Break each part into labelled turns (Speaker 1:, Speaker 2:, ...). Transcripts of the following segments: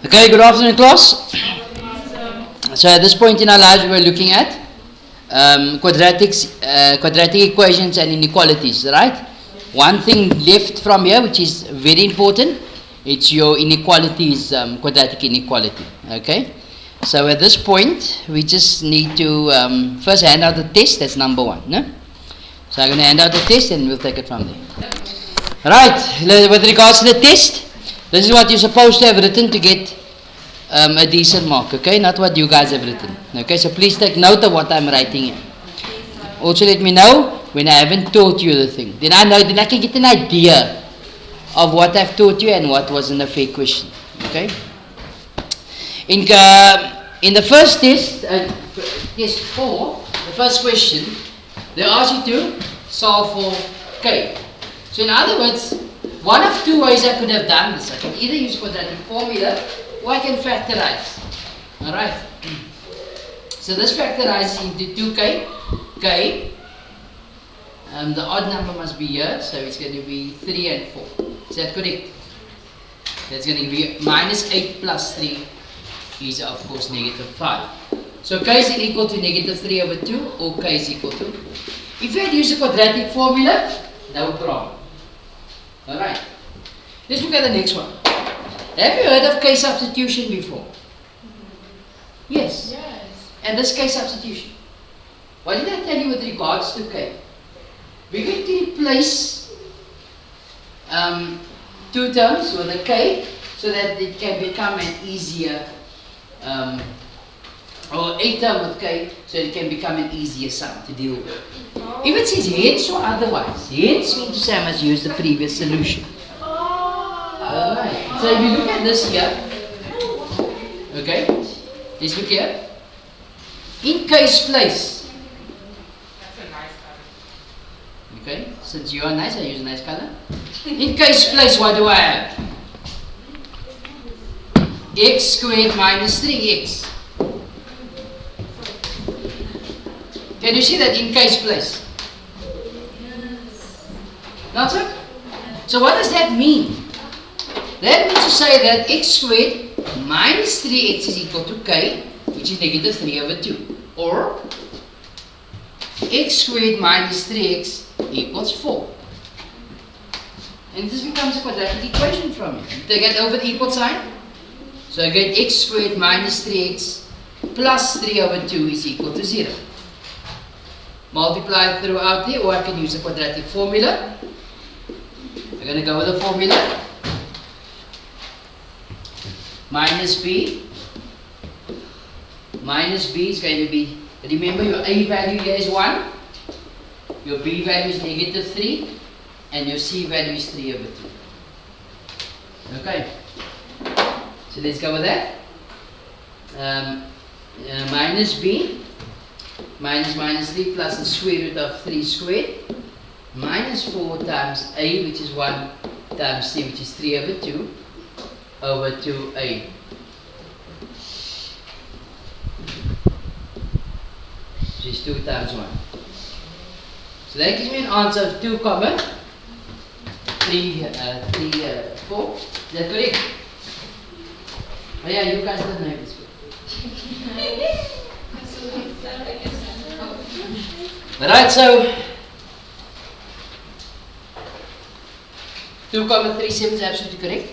Speaker 1: Okay, good afternoon, class. So at this point in our lives, we're looking at quadratic equations and inequalities, right? One thing left from here, which is very important, it's your inequalities, quadratic inequality. Okay. So at this point, we just need to first hand out the test. That's number one. No? So I'm going to hand out the test, and we'll take it from there. Right. With regards to the test, this is what you're supposed to have written to get a decent mark, okay? Not what you guys have written, okay? So please take note of what I'm writing here. Also let me know when I haven't taught you the thing. Then I can get an idea of what I've taught you and what wasn't a fake question, okay? In the first test, test 4, the first question, they ask you to solve for k. So in other words, one of two ways I could have done this. I can either use quadratic formula or I can factorize. Alright. So this factorizes into 2k. K. The odd number must be here, so it's going to be 3 and 4. Is that correct? That's going to be minus 8 plus 3 is of course negative 5. So k is equal to negative 3 over 2 or k is equal to 4. If you had used the quadratic formula, no problem. Alright, let's look at the next one. Have you heard of k substitution before? Yes. And this k substitution. What did I tell you with regards to k? We're going to replace two terms with a k so that it can become an easier, or a term with k so it can become an easier sum to deal with. If it says hence or otherwise, hence means to say I must use the previous solution. Alright, so if you look at this here, okay, let's look here. In k's place, okay, since you are nice, I use a nice color. In k's place, what do I have? X squared minus 3x. Can you see that in k's place? Not so? So what does that mean? That means to say that x squared minus 3x is equal to k, which is negative 3 over 2. Or x squared minus 3x equals 4. And this becomes a quadratic equation from it. They get over the equal sign. So I get x squared minus 3x plus 3 over 2 is equal to 0. Multiply throughout here, or I can use the quadratic formula. I'm going to go with the formula. Minus b is going to be, remember your a value here is 1, your b value is negative 3, and your c value is 3 over 2. Okay, so let's go with that. Minus b minus 3 plus the square root of 3 squared minus 4 times a, which is 1, times c, which is 3 over 2 over 2a. Which is 2 times 1. So that gives me an answer of 2 comma 3, 4. Is that correct? Oh yeah, you guys don't know this. Alright, so 2,37 is absolutely correct.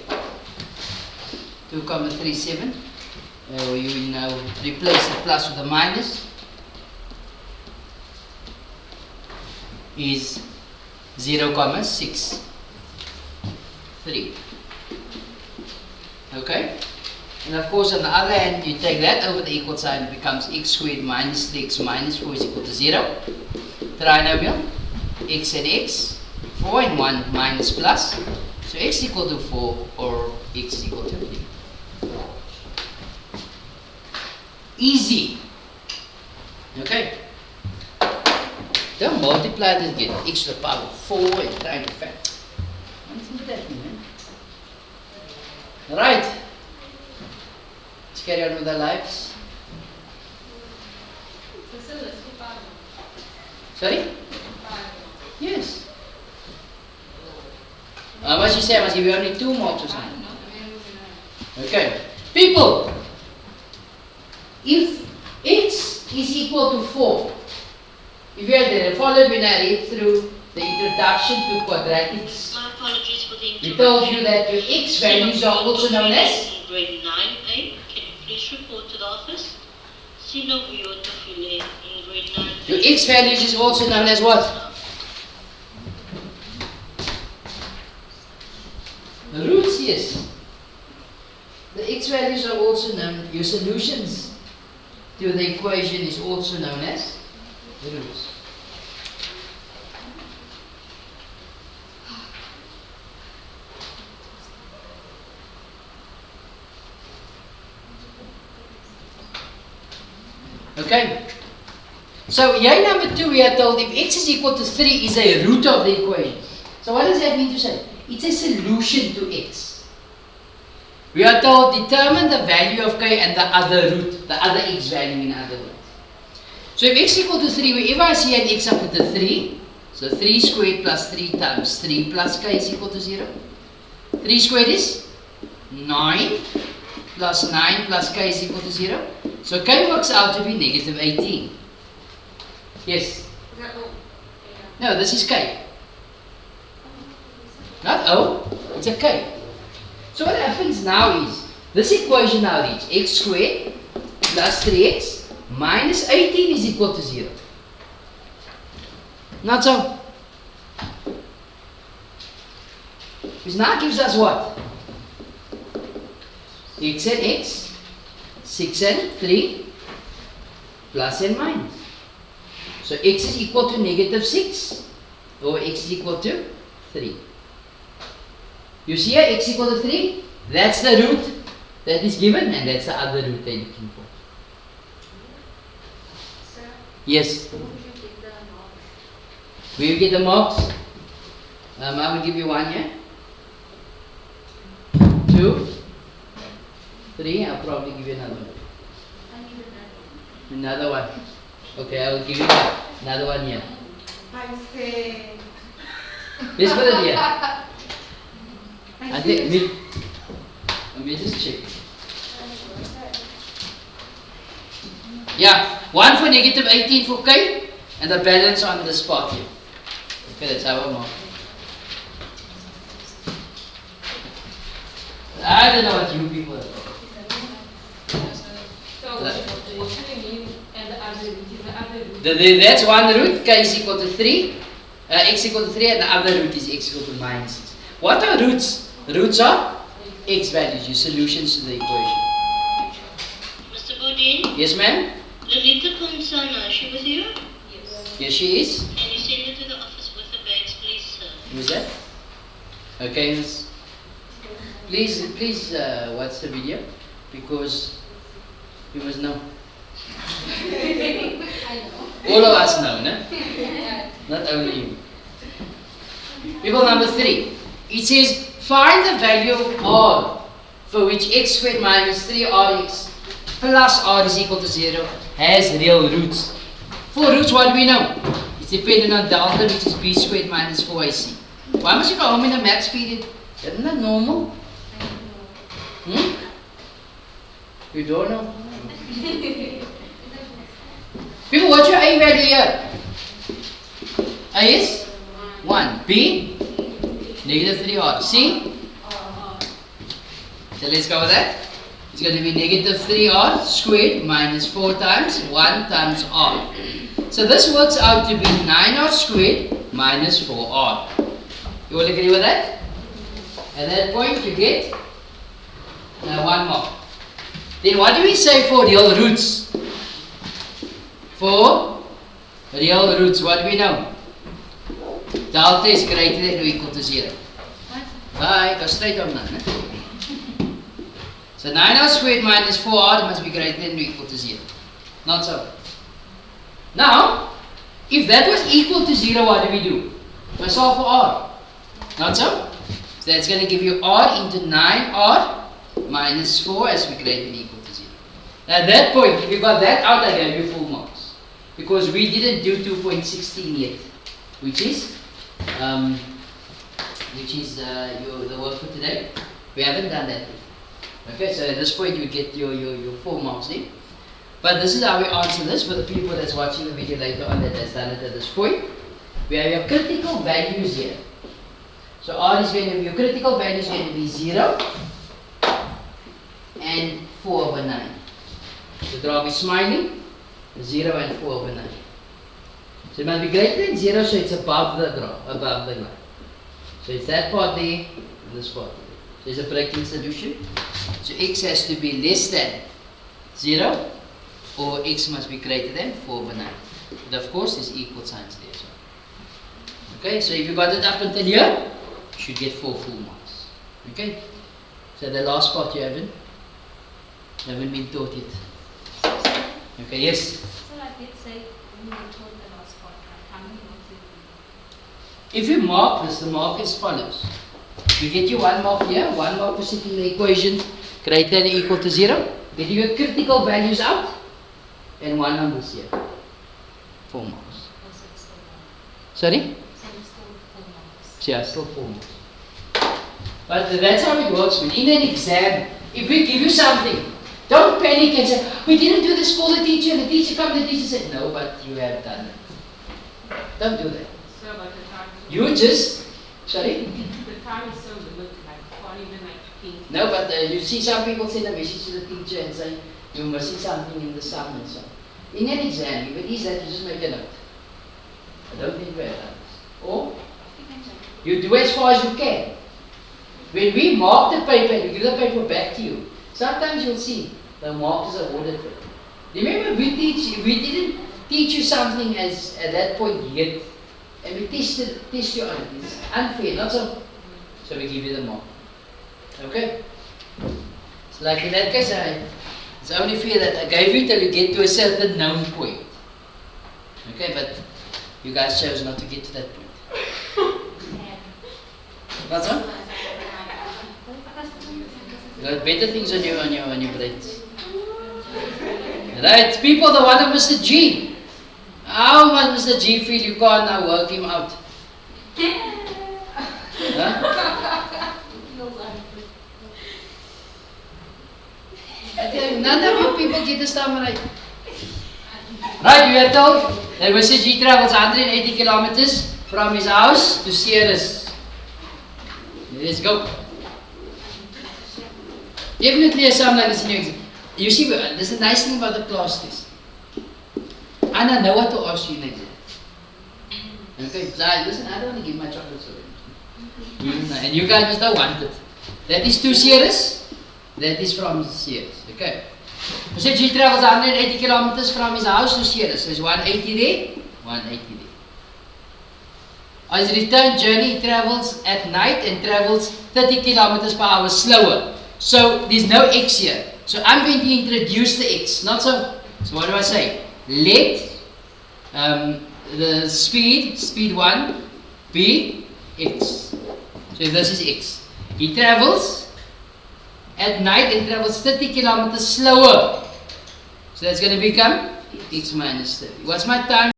Speaker 1: 2,37. You now replace the plus with the minus. Is 0,63. Okay? And of course, on the other hand, you take that over the equal sign, it becomes x squared minus 3x minus 4 is equal to 0. Trinomial, x and x, 4 and 1 minus plus. So x equal to 4 or x is equal to 3. Easy. Okay? Don't multiply this, get x to the power of 4 and try to factor. What do you think of that, man? Alright. Let's carry on with our lives. Sorry? Yes. What you say? I must give you only 2 marks or something. Okay. People, if x is equal to 4, if you had followed when I read through the introduction to quadratics,
Speaker 2: my apologies for the interruption.
Speaker 1: we told you that your x values are also known as?
Speaker 2: In grade 9A, can you please report to the office? In grade 9.
Speaker 1: Your x values is also known as what? The roots, yes. The x values are also known, your solutions to the equation is also known as the roots. Okay. So here number 2 we are told if x is equal to 3 is a root of the equation. So what does that mean to say? It's a solution to x. We are told determine the value of k and the other root, the other x value in other words. So if x is equal to 3, wherever I see an x I put a 3. So 3 squared plus 3 times 3 plus k is equal to 0. 3 squared is 9 plus 9 plus k is equal to 0. So k works out to be negative 18. Yes? No, this is k. Not O, it's a k. So what happens now is, this equation now reads x squared plus 3x minus 18 is equal to 0. Not so. Which now gives us what? X and x, 6 and 3, plus and minus. So x is equal to negative 6, or x is equal to 3. You see here, x equal to 3, that's the root that is given, and that's the other root they're looking for.
Speaker 3: Sir,
Speaker 1: Yes?
Speaker 3: who should take the marks?
Speaker 1: Will you get the marks? I will give you 1 here. 2, 3, I'll probably give you another one.
Speaker 3: I need
Speaker 1: Another
Speaker 3: another.
Speaker 1: one. Okay, I will give you another one here.
Speaker 3: I say.
Speaker 1: Let's put it here. I
Speaker 3: I
Speaker 1: think, let me just check. Yeah, 1 for negative 18 for k, and the balance on this part here. Okay, that's our mark. I don't know what you people are. That's one root, k is equal to 3, x equal to 3, and the other root is x equal to minus 6. What are roots? Roots are x values, your solutions to the equation.
Speaker 2: Mr. Bodine,
Speaker 1: Yes, ma'am?
Speaker 2: Lalita Ponsana, she with you?
Speaker 3: Yes.
Speaker 1: Yes, she is.
Speaker 2: Can you send her to the office with the bags, please, sir?
Speaker 1: Who's that? Okay, miss. Please watch the video, because you must know.
Speaker 3: I know.
Speaker 1: All of us know, no? Not only you. People number 3. It says, find the value of r for which x squared minus 3rx plus r is equal to 0 has real roots. For roots, what do we know? It's dependent on delta, which is b squared minus 4ac. Why must you go home in the maths period? Isn't that normal? You don't know? People, what's your a value here? A is 1. B? Negative 3r. C? So let's go with that. It's going to be negative 3r squared minus 4 times 1 times r. So this works out to be 9r squared minus 4r. You all agree with that? At that point you get 1 more. Then what do we say for real roots? For real roots, what do we know? Delta is greater than or equal to 0. Hi, go straight on that. So 9r squared minus 4r must be greater than or equal to 0. Not so. Now, if that was equal to 0, what do we do? We solve for r. Not so? So that's going to give you r into 9r minus 4 as we greater than or equal to 0. At that point, if you got that out, I gave you full marks. Because we didn't do 2.16 yet, which is the work for today. We haven't done that yet. Okay, so at this point you get your 4 marks there. But this is how we answer this for the people that's watching the video later on that has done it at this point. We have your critical values here. So R is going to be, your critical value is going to be 0 and 4 over 9. The graph is smiling, 0 and 4 over 9. So it must be greater than 0, so it's above the graph, above the line. So it's that part there and this part there. So it's a breaking solution. So x has to be less than 0 or x must be greater than 4 over 9. But of course there's equal signs there as well. Okay, so if you got it up until here, you should get 4 full marks. Okay, so the last part you haven't been taught yet. Okay, yes?
Speaker 4: So I did say when you told the last part, how many marks did you
Speaker 1: If you mark this, the mark is as follows. You get your 1 mark here, 1 mark for setting the equation greater than or equal to 0. Get your critical values out, and 1 on this here. 4 marks.
Speaker 4: also still one?
Speaker 1: Sorry?
Speaker 4: So it's still 4 marks.
Speaker 1: Yeah, still 4 marks. But that's how it works. In an exam, if we give you something, don't panic and say, we didn't do this, call the teacher, and the teacher comes, the teacher said, no, but you have done it. Don't do that.
Speaker 5: So about the time.
Speaker 1: You just, sorry?
Speaker 5: The time is so limited, like can't even like think.
Speaker 1: No, but you see some people send a message to the teacher and say, you're missing something in the sum and so on. In an exam, if it is that, you just make a note. I don't think we have done this. Or, you do as far as you can. When we mark the paper and we give the paper back to you, sometimes you'll see the mark is awarded for it. Remember, we didn't teach you something as at that point yet, and we test you on it. It's unfair, not so. So we give you the mark. Okay? So like in that case, it's only fair that I gave you till you get to a certain known point. Okay, but you guys chose not to get to that point. What's up? You got better things on your plates. Right, people, the one of Mr. G. How must Mr. G feel you can't now work him out? Huh? Okay, none of you people get this time right. Right, we are told that Mr. G travels 180 kilometers from his house to Sierras. Let's go. Definitely a sum like this in your exam. You see, there's a nice thing about the class test. And I know what to ask you in exam. Okay, so listen, I don't want to give my chocolates away. And you guys must not want it. That is 2 Sierras. That is from Sierras. Okay. So G travels 180 kilometers from his house to Sierras. So it's 180 there, 180 there. On his return journey, he travels at night and travels 30 kilometers per hour slower. So there's no x here. So I'm going to introduce the x. Not so. So what do I say? Let the speed 1 be x. So this is x. He travels at night and travels 30 kilometers slower. So that's going to become x minus 30. What's my time?